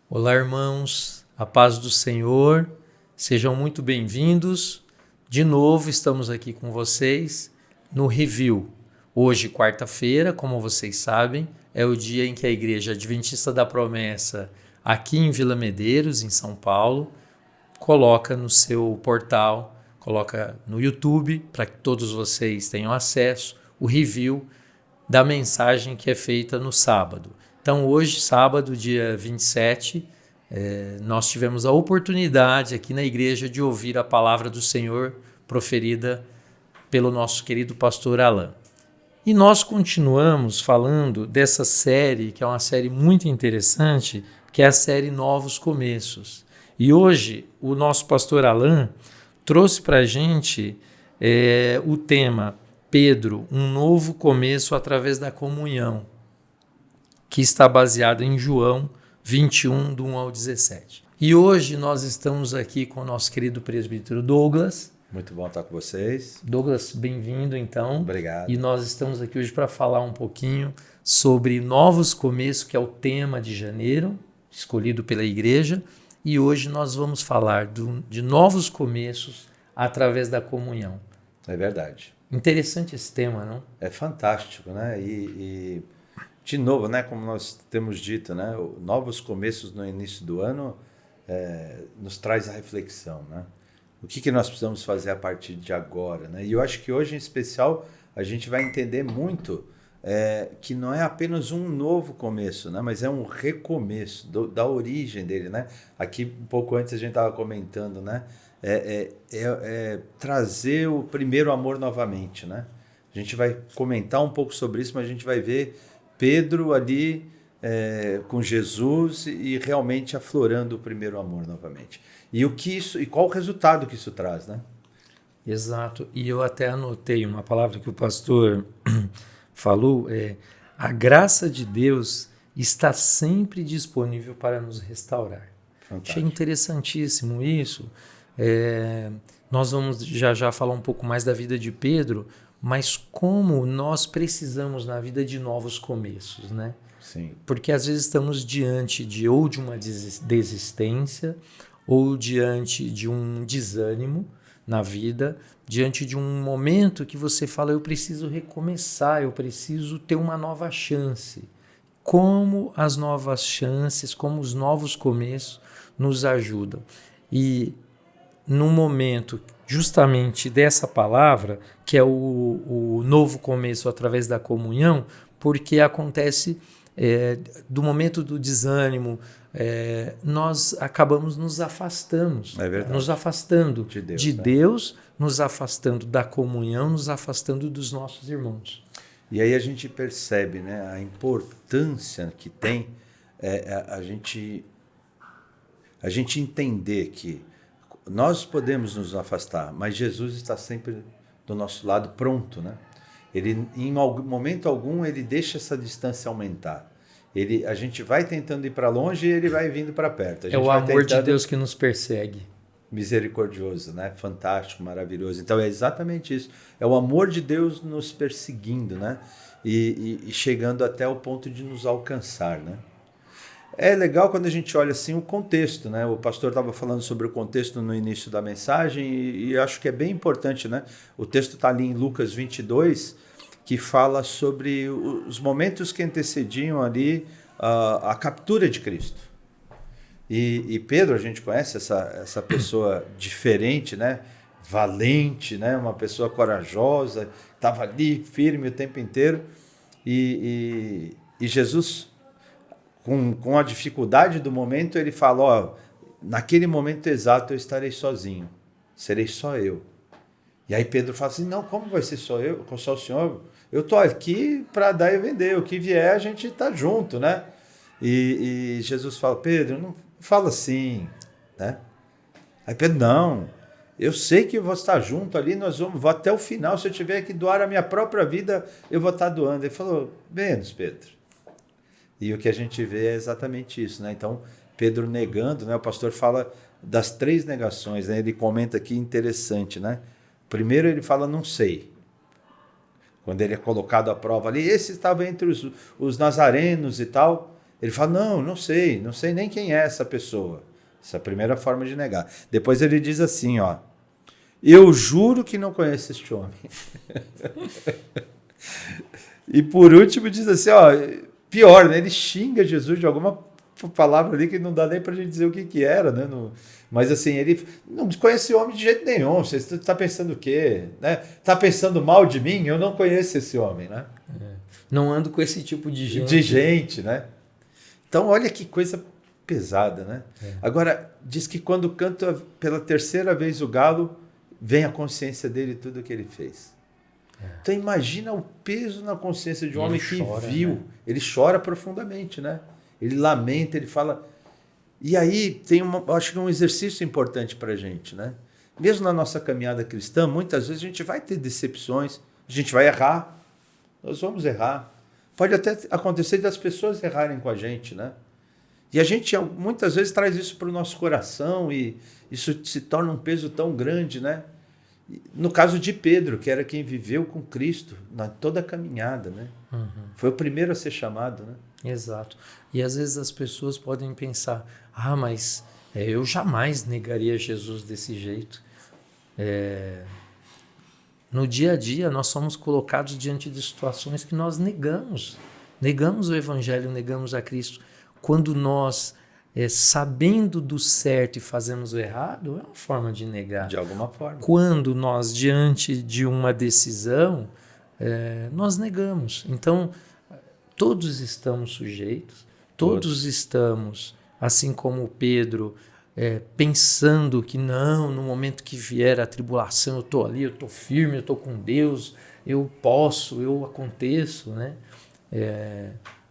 Olá, irmãos, a paz do Senhor, sejam muito bem-vindos. De novo, estamos aqui com vocês no Review. Hoje, quarta-feira, como vocês sabem, é o dia em que a Igreja Adventista da Promessa, aqui em Vila Medeiros, em São Paulo, coloca no seu portal, coloca no YouTube, para que todos vocês tenham acesso, o review da mensagem que é feita no sábado. Então, hoje, sábado, dia 27, nós tivemos a oportunidade aqui na igreja de ouvir a palavra do Senhor proferida pelo nosso querido pastor Alain. E nós continuamos falando dessa série, que é uma série muito interessante, que é a série Novos Começos. E hoje, o nosso pastor Alain trouxe para a gente o tema Pedro, um novo começo através da comunhão, que está baseado em João 21, do 1 ao 17. E hoje nós estamos aqui com o nosso querido presbítero Douglas. Muito bom estar com vocês. Douglas, bem-vindo então. Obrigado. E nós estamos aqui hoje para falar um pouquinho sobre novos começos, que é o tema de janeiro, escolhido pela igreja. E hoje nós vamos falar de novos começos através da comunhão. É verdade. Interessante esse tema, não? É fantástico, né? E de novo, né, como nós temos dito, né, novos começos no início do ano nos traz a reflexão, né? O que nós precisamos fazer a partir de agora, né? E eu acho que hoje, em especial, a gente vai entender muito que não é apenas um novo começo, né? Mas é um recomeço da origem dele, né? Aqui, um pouco antes, a gente estava comentando, né? Trazer o primeiro amor novamente, né? A gente vai comentar um pouco sobre isso, mas a gente vai ver Pedro ali com Jesus e realmente aflorando o primeiro amor novamente. E qual o resultado que isso traz, né? Exato. E eu até anotei uma palavra que o pastor falou, a graça de Deus está sempre disponível para nos restaurar. Fantástico. Achei interessantíssimo isso. Nós vamos já falar um pouco mais da vida de Pedro, mas como nós precisamos na vida de novos começos, né? Sim. Porque às vezes estamos diante de uma desistência ou diante de um desânimo na vida, diante de um momento que você fala, eu preciso recomeçar, eu preciso ter uma nova chance. Como as novas chances, como os novos começos nos ajudam. E no momento justamente dessa palavra, que é o novo começo através da comunhão, porque acontece do momento do desânimo, nós acabamos nos afastando, nos afastando de Deus, nos afastando da comunhão, nos afastando dos nossos irmãos. E aí a gente percebe, né, a importância que tem a gente entender que nós podemos nos afastar, mas Jesus está sempre do nosso lado, pronto, né? Ele, em momento algum, ele deixa essa distância aumentar. A gente vai tentando ir para longe e ele vai vindo para perto. É o amor de Deus que nos persegue. Misericordioso, né? Fantástico, maravilhoso. Então é exatamente isso. É o amor de Deus nos perseguindo, né? E chegando até o ponto de nos alcançar, né? É legal quando a gente olha assim o contexto, né? O pastor estava falando sobre o contexto no início da mensagem e acho que é bem importante, né? O texto está ali em Lucas 22, que fala sobre os momentos que antecediam ali a captura de Cristo. E Pedro, a gente conhece essa pessoa diferente, né? Valente, né? Uma pessoa corajosa, estava ali firme o tempo inteiro. E Jesus, com a dificuldade do momento, ele fala, ó, naquele momento exato eu estarei sozinho, serei só eu. E aí Pedro fala assim, não, como vai ser só eu, só o Senhor? Eu estou aqui para dar e vender, o que vier a gente está junto, né? E Jesus fala, Pedro, não fala assim, né? Aí Pedro, não, eu sei que eu vou estar junto ali, vou até o final, se eu tiver que doar a minha própria vida, eu vou estar doando. Ele falou, menos, Pedro. E o que a gente vê é exatamente isso, né? Então, Pedro negando, né? O pastor fala das 3 negações, né? Ele comenta aqui interessante, né? Primeiro ele fala, não sei. Quando ele é colocado à prova ali, esse estava entre os nazarenos e tal. Ele fala, não sei nem quem é essa pessoa. Essa é a primeira forma de negar. Depois ele diz assim, ó, eu juro que não conheço este homem. E por último diz assim, ó, pior, né? Ele xinga Jesus de alguma palavra ali que não dá nem pra gente dizer o que era, né? Mas assim, ele não conhece esse homem de jeito nenhum. Você está pensando o quê? Né? Tá pensando mal de mim? Eu não conheço esse homem, né? Não ando com esse tipo de gente. De gente, né? Então, olha que coisa pesada, né? Agora, diz que quando canta pela terceira vez o galo, vem a consciência dele tudo o que ele fez. Então, imagina o peso na consciência de um homem que viu. Né? Ele chora profundamente, né? Ele lamenta, ele fala... E aí, tem acho que um exercício importante para a gente, né? Mesmo na nossa caminhada cristã, muitas vezes a gente vai ter decepções, a gente vai errar, nós vamos errar. Pode até acontecer das pessoas errarem com a gente, né? E a gente muitas vezes traz isso para o nosso coração e isso se torna um peso tão grande, né? No caso de Pedro, que era quem viveu com Cristo na toda a caminhada, né? Uhum. Foi o primeiro a ser chamado, né? Exato. E às vezes as pessoas podem pensar, mas eu jamais negaria Jesus desse jeito. No dia a dia, nós somos colocados diante de situações que nós negamos. Negamos o Evangelho, negamos a Cristo. Quando nós, sabendo do certo e fazemos o errado, é uma forma de negar. De alguma forma. Quando nós, diante de uma decisão, nós negamos. Então, todos estamos sujeitos, todos estamos, assim como Pedro, pensando que não, no momento que vier a tribulação, eu estou ali, eu estou firme, eu estou com Deus, eu posso, eu aconteço, né?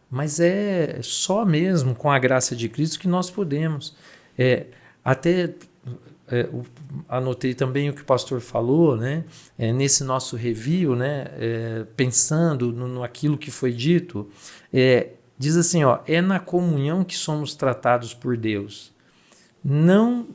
Mas é só mesmo com a graça de Cristo que nós podemos. Anotei também o que o pastor falou, né? Nesse nosso review, né? Pensando naquilo que foi dito, diz assim, ó, é na comunhão que somos tratados por Deus. Não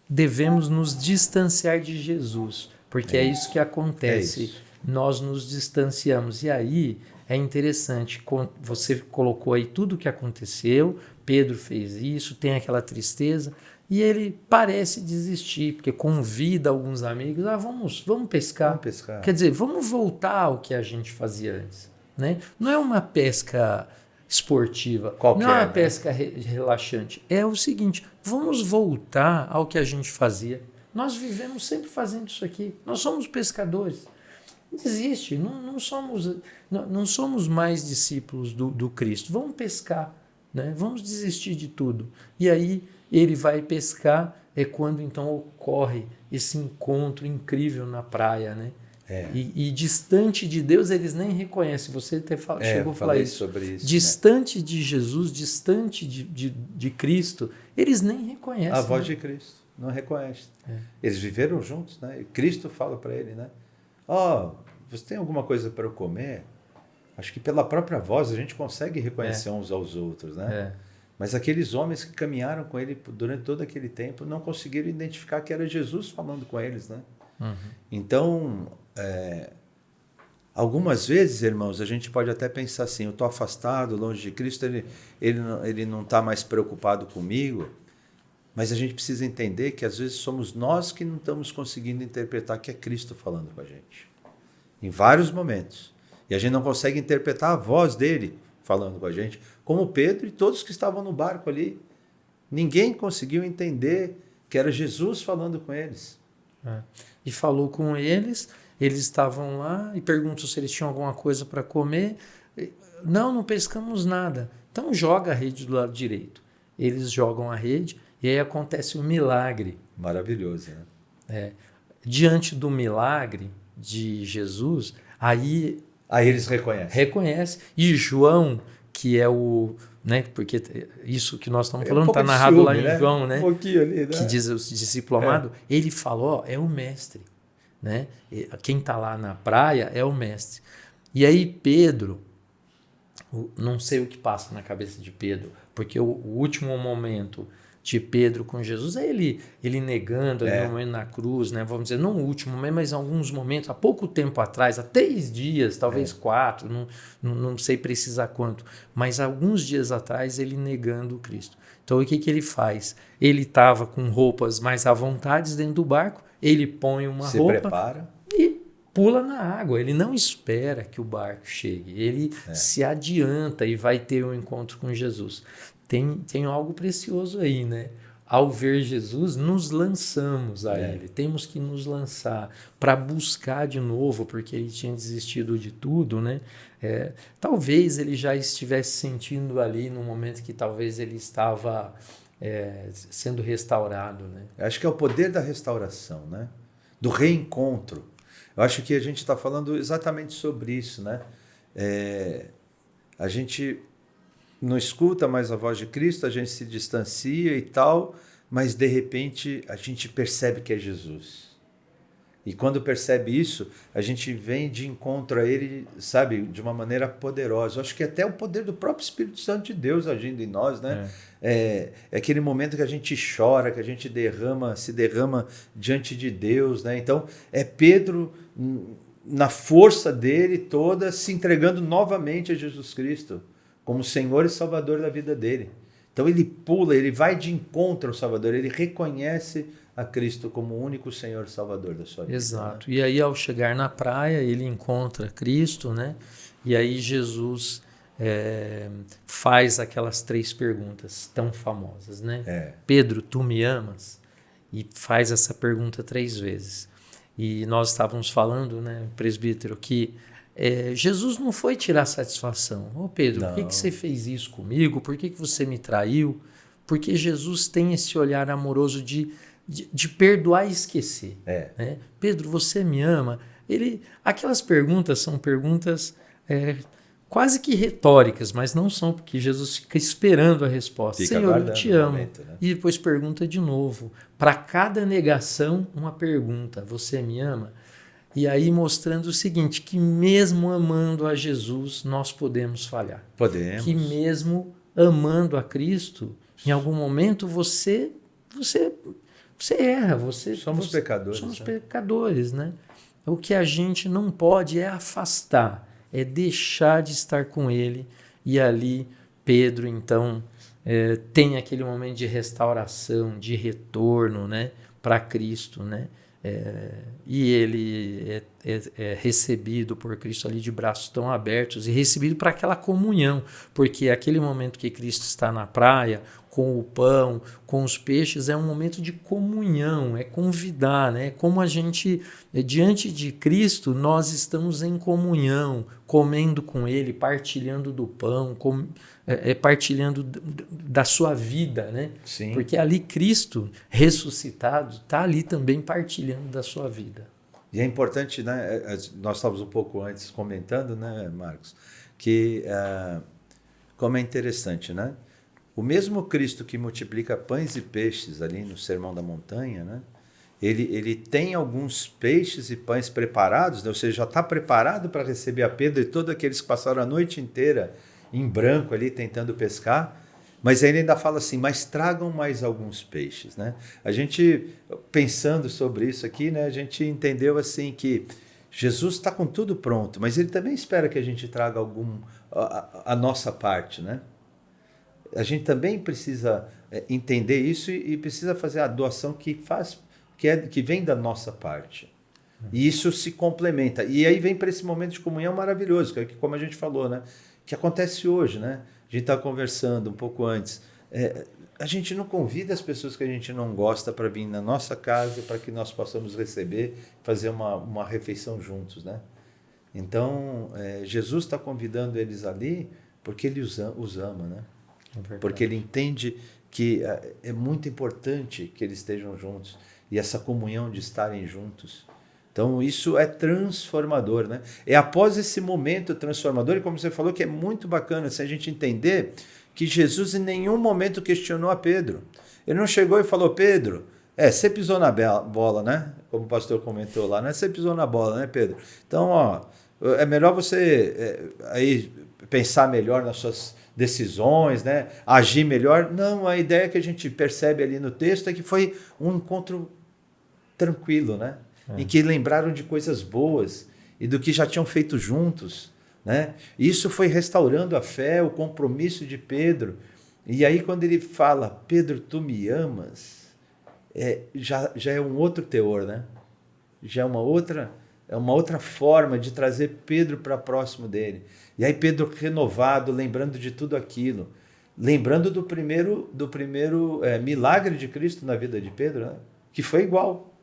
devemos nos distanciar de Jesus, porque é isso que acontece. Isso. Nós nos distanciamos. E aí é interessante, você colocou aí tudo o que aconteceu, Pedro fez isso, tem aquela tristeza, e ele parece desistir, porque convida alguns amigos, vamos pescar. Vamos pescar. Quer dizer, vamos voltar ao que a gente fazia antes. Né? Não é uma pesca esportiva, qualquer, não é uma pesca relaxante. É o seguinte, vamos voltar ao que a gente fazia. Nós vivemos sempre fazendo isso aqui. Nós somos pescadores. Desiste, não somos mais discípulos do Cristo. Vamos pescar, né? Vamos desistir de tudo. E aí ele vai pescar, é quando então ocorre esse encontro incrível na praia, né? E distante de Deus, eles nem reconhecem. Você até chegou a falar isso. Sobre isso. Distante, né? De Jesus, distante de Cristo, eles nem reconhecem. A voz de Cristo, não reconhece. Eles viveram juntos, né? E Cristo fala para ele, né? Você tem alguma coisa para eu comer? Acho que pela própria voz a gente consegue reconhecer uns aos outros, né? Mas aqueles homens que caminharam com ele durante todo aquele tempo não conseguiram identificar que era Jesus falando com eles, né? Uhum. Então, algumas vezes, irmãos, a gente pode até pensar assim, eu estou afastado, longe de Cristo, ele não está mais preocupado comigo, mas a gente precisa entender que às vezes somos nós que não estamos conseguindo interpretar que é Cristo falando com a gente. Em vários momentos. E a gente não consegue interpretar a voz dele falando com a gente, como Pedro e todos que estavam no barco ali. Ninguém conseguiu entender que era Jesus falando com eles. E falou com eles, eles estavam lá e perguntou se eles tinham alguma coisa para comer. Não pescamos nada. Então joga a rede do lado direito. Eles jogam a rede e aí acontece um milagre. Maravilhoso, né? Diante do milagre de Jesus, aí eles reconhecem. E João, que é o... Né, porque isso que nós estamos falando está narrado lá em João, né? Um pouquinho ali, né? Que diz o discípulo amado, ele falou, é o mestre. Né? Quem está lá na praia é o mestre. E aí Pedro, não sei o que passa na cabeça de Pedro, porque o último momento de Pedro com Jesus, é ele negando ali no momento na cruz, né? Vamos dizer, não o último momento, mas alguns momentos, há pouco tempo atrás, há 3 dias, talvez 4, não sei precisar quanto, mas alguns dias atrás ele negando o Cristo. Então o que ele faz? Ele estava com roupas mais à vontade dentro do barco, ele põe uma roupa... Se prepara. E pula na água, ele não espera que o barco chegue, ele se adianta e vai ter um encontro com Jesus. Tem algo precioso aí, né? Ao ver Jesus, nos lançamos a ele. Temos que nos lançar para buscar de novo, porque ele tinha desistido de tudo, né? Talvez ele já estivesse sentindo ali no momento que talvez ele estava sendo restaurado, né? Acho que é o poder da restauração, né? Do reencontro. Eu acho que a gente está falando exatamente sobre isso, né? A gente não escuta mais a voz de Cristo, a gente se distancia e tal, mas de repente a gente percebe que é Jesus. E quando percebe isso, a gente vem de encontro a Ele, sabe, de uma maneira poderosa. Eu acho que até o poder do próprio Espírito Santo de Deus agindo em nós, né? É aquele momento que a gente chora, que a gente se derrama diante de Deus, né? Então, é Pedro, na força dele toda, se entregando novamente a Jesus Cristo, como Senhor e Salvador da vida dele. Então ele pula, ele vai de encontro ao Salvador, ele reconhece a Cristo como o único Senhor e Salvador da sua vida. Exato. Né? E aí, ao chegar na praia, ele encontra Cristo, né? E aí Jesus faz aquelas 3 perguntas tão famosas, né? Pedro, tu me amas? E faz essa pergunta 3 vezes. E nós estávamos falando, né, presbítero, que Jesus não foi tirar satisfação. Ô Pedro, por que você fez isso comigo? Por que você me traiu? Porque Jesus tem esse olhar amoroso de perdoar e esquecer. Né? Pedro, você me ama? Aquelas perguntas são perguntas quase que retóricas, mas não são, porque Jesus fica esperando a resposta. Senhor, eu te amo. Momento, né? E depois pergunta de novo. Para cada negação, uma pergunta. Você me ama? E aí mostrando o seguinte, que mesmo amando a Jesus, nós podemos falhar. Podemos. Que mesmo amando a Cristo, em algum momento você erra. Somos pecadores. Somos pecadores, né? O que a gente não pode é afastar, é deixar de estar com Ele. E ali Pedro, então, tem aquele momento de restauração, de retorno, né, para Cristo, né? E ele é recebido por Cristo ali de braços tão abertos e recebido para aquela comunhão, porque aquele momento que Cristo está na praia, com o pão, com os peixes, é um momento de comunhão, é convidar, né? Como a gente, diante de Cristo, nós estamos em comunhão, comendo com Ele, partilhando do pão, partilhando da sua vida, né? Sim. Porque ali Cristo, ressuscitado, está ali também partilhando da sua vida. E é importante, né? Nós estávamos um pouco antes comentando, né, Marcos, que como é interessante, né? O mesmo Cristo que multiplica pães e peixes ali no Sermão da Montanha, né? Ele tem alguns peixes e pães preparados, né? Ou seja, já está preparado para receber a Pedro e todos aqueles que passaram a noite inteira em branco ali tentando pescar, mas ele ainda fala assim, mas tragam mais alguns peixes, né? A gente, pensando sobre isso aqui, né, a gente entendeu assim que Jesus está com tudo pronto, mas ele também espera que a gente traga a nossa parte, né? A gente também precisa entender isso e precisa fazer a doação que vem da nossa parte. E isso se complementa. E aí vem para esse momento de comunhão maravilhoso, que como a gente falou, né? Que acontece hoje, né? A gente está conversando um pouco antes. A gente não convida as pessoas que a gente não gosta para vir na nossa casa, para que nós possamos receber, fazer uma refeição juntos, né? Então, Jesus está convidando eles ali porque ele os ama, né? Porque ele entende que é muito importante que eles estejam juntos e essa comunhão de estarem juntos. Então isso é transformador, né? É após esse momento transformador, e como você falou, que é muito bacana se a gente entender que Jesus em nenhum momento questionou a Pedro. Ele não chegou e falou, Pedro, você pisou na bola, né? Como o pastor comentou lá, né? Você pisou na bola, né, Pedro? Então, é melhor você aí pensar melhor decisões, né? Agir melhor. Não, a ideia que a gente percebe ali no texto é que foi um encontro tranquilo, né? Em que lembraram de coisas boas e do que já tinham feito juntos, né? Isso foi restaurando a fé, o compromisso de Pedro. E aí quando ele fala, Pedro, tu me amas, já é um outro teor, né? Já é uma outra forma de trazer Pedro para próximo dele. E aí Pedro renovado, lembrando de tudo aquilo, lembrando do primeiro milagre de Cristo na vida de Pedro, né? Que foi igual.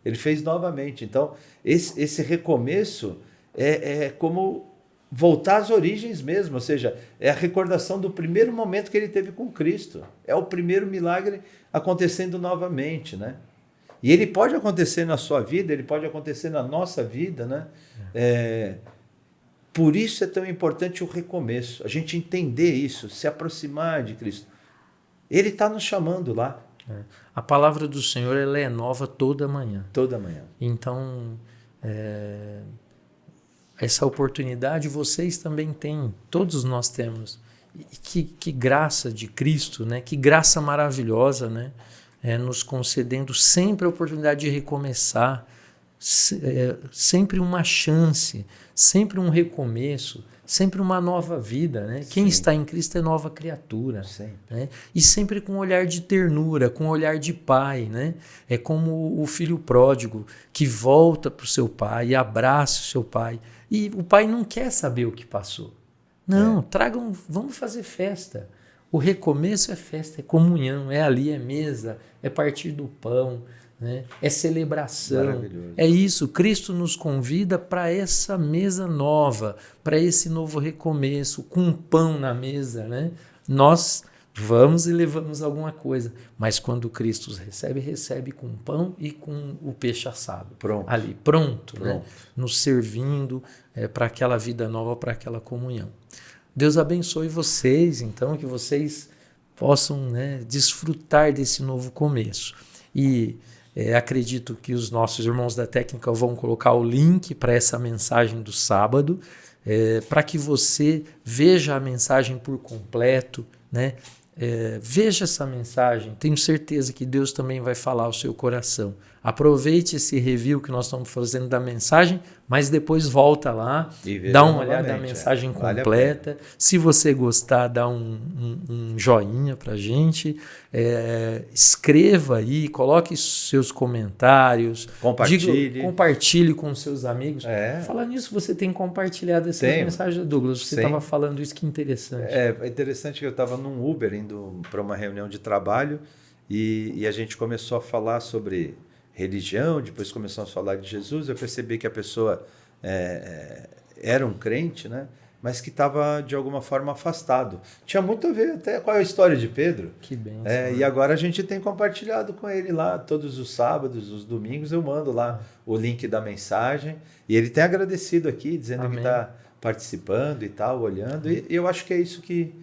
Ele fez novamente. Então, esse recomeço é como voltar às origens mesmo, ou seja, é a recordação do primeiro momento que ele teve com Cristo. É o primeiro milagre acontecendo novamente, né? E ele pode acontecer na sua vida, ele pode acontecer na nossa vida, né? Por isso é tão importante o recomeço, a gente entender isso, se aproximar de Cristo. Ele está nos chamando lá. A palavra do Senhor, ela é nova toda manhã. Toda manhã. Então, essa oportunidade vocês também têm, todos nós temos. E que graça de Cristo, né? Que graça maravilhosa, né? Nos concedendo sempre a oportunidade de recomeçar, sempre uma chance, sempre um recomeço, sempre uma nova vida, né? Quem está em Cristo é nova criatura, né? E sempre com um olhar de ternura, com um olhar de pai, né? É como o filho pródigo que volta para o seu pai e abraça o seu pai, e o pai não quer saber o que passou. Não, vamos fazer festa. O recomeço é festa, é comunhão, é ali, é mesa, é partir do pão, né? É celebração. É isso, Cristo nos convida para essa mesa nova, para esse novo recomeço, com pão na mesa, né? Nós vamos e levamos alguma coisa, mas quando Cristo os recebe com pão e com o peixe assado. Pronto. Né? Nos servindo para aquela vida nova, para aquela comunhão. Deus abençoe vocês, então, que vocês possam, né, desfrutar desse novo começo. E acredito que os nossos irmãos da técnica vão colocar o link para essa mensagem do sábado, para que você veja a mensagem por completo, né? Veja essa mensagem, tenho certeza que Deus também vai falar ao seu coração. Aproveite esse review que nós estamos fazendo da mensagem, mas depois volta lá, dá uma olhada na mensagem completa. Se você gostar, dá um joinha pra gente, escreva aí, coloque seus comentários, compartilhe com seus amigos. Falar nisso, você tem compartilhado essa mensagem, Douglas, você estava falando isso, que interessante. É interessante que eu estava num Uber indo para uma reunião de trabalho e a gente começou a falar sobre religião, depois começamos a falar de Jesus. Eu percebi que a pessoa era um crente, né? Mas que estava de alguma forma afastado. Tinha muito a ver até com a história de Pedro. Que bem. E agora a gente tem compartilhado com ele lá todos os sábados, os domingos, eu mando lá o link da mensagem e ele tem agradecido aqui, dizendo que está participando e tal, olhando. E eu acho que é isso que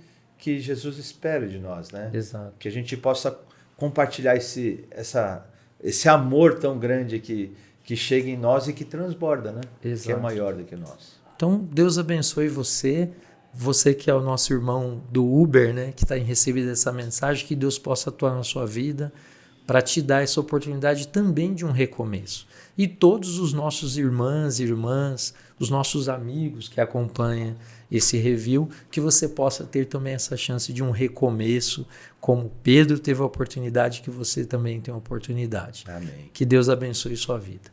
Jesus espera de nós, né? Exato. Que a gente possa compartilhar esse amor tão grande que chega em nós e que transborda, né? Exato. Que é maior do que nós. Então, Deus abençoe você que é o nosso irmão do Uber, né? Que está em recebido essa mensagem, que Deus possa atuar na sua vida para te dar essa oportunidade também de um recomeço. E todos os nossos irmãs, os nossos amigos que acompanham esse review, que você possa ter também essa chance de um recomeço, como Pedro teve a oportunidade, que você também tem a oportunidade. Amém. Que Deus abençoe sua vida.